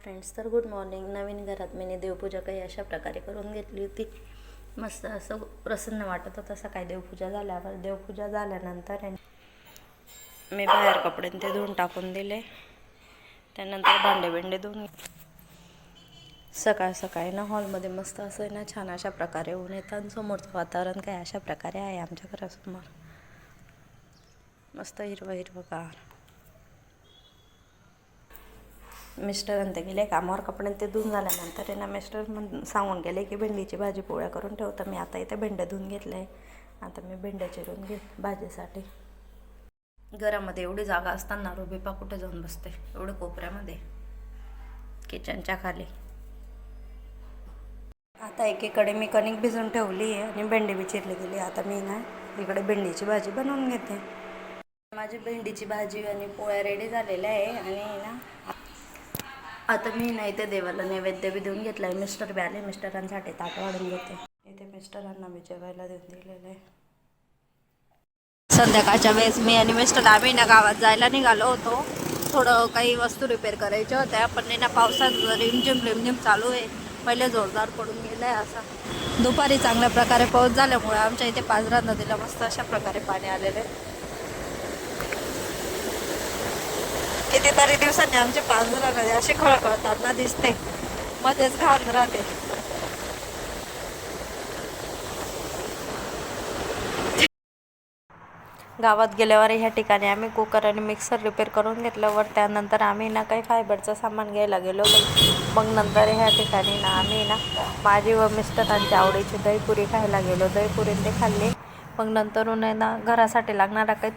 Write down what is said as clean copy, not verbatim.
Friends, तर good morning. नवीन घरात मी देवपूजा काही अशा प्रकारे करून घेतली होती. मस्त असं प्रसन्न वाटत होतं सकाळी देवपूजा झाल्यावर. देवपूजा झाल्यानंतर मी बाहेर कपडे ते धुवून टाकून दिले. त्यानंतर भांडे धुवून सकाळ सकाळी ना हॉलमध्ये मस्त असं आहे ना छान अशा प्रकारे ऊन येतं आणि समोरचं वातावरण काय अशा प्रकारे आहे आमच्या घरासमोर. मस्त हिरवं हिरवंगार. मिस्टर ते गेले कामावर. कपडे ते धुवून झाल्यानंतर आहे ना मिस्टर सांगून गेले की भेंडीची भाजी पोळ्या करून ठेवतं. मी आता इथे भेंड्या धुवून घेतले. आता मी भेंड्या चिरून घेत भाजीसाठी. घरामध्ये एवढी जागा असताना रुबीपा कुठे जाऊन बसते एवढं कोपऱ्यामध्ये किचनच्या खाली. आता एकीकडे मी कणिक भिजून ठेवली आहे आणि भेंडी बी चिरली गेली. आता मी ना इकडे भेंडीची भाजी बनवून घेते. माझी भेंडीची भाजी आणि पोळ्या रेडी झालेल्या आहे. आणि ना आता मी ना इथे देवाला नैवेद्य बी देऊन घेतला आहे. मिस्टर बी आले. मिस्टरांसाठी ताट वाढून घेते. इथे मिस्टरांना मी जेवायला देऊन दिलेलं आहे. संध्याकाळच्या वेळेस मी आणि मिस्टर आम्ही ना गावात जायला निघालो होतो. थोडं काही वस्तू रिपेअर करायच्या होत्या. पण ना पावसात रिमझिम चालू आहे. पहिले जोरदार पडून गेलं आहे. असा दुपारी चांगल्या प्रकारे पाऊस झाल्यामुळे आमच्या इथे पाझरा नदीला मस्त अशा प्रकारे पाणी आलेलं आहे. कितीतरी दिवसांनी आमचे पाझरा नदी अशी खळखळताना दिसते. मध्येच घाण राहते. गावात गेल्यावर ह्या ठिकाणी आम्ही कुकर आणि मिक्सर रिपेअर करून घेतल्यावर त्यानंतर आम्ही ना काही फायबरचं सामान घ्यायला गेलो. मग नंतर ह्या ठिकाणी ना आम्ही ना माझी व मिस्टरांच्या आवडीची दहीपुरी खायला गेलो. दहीपुरी ते खाल्ली. मग नंतरून आहे ना घरासाठी लागणारा काही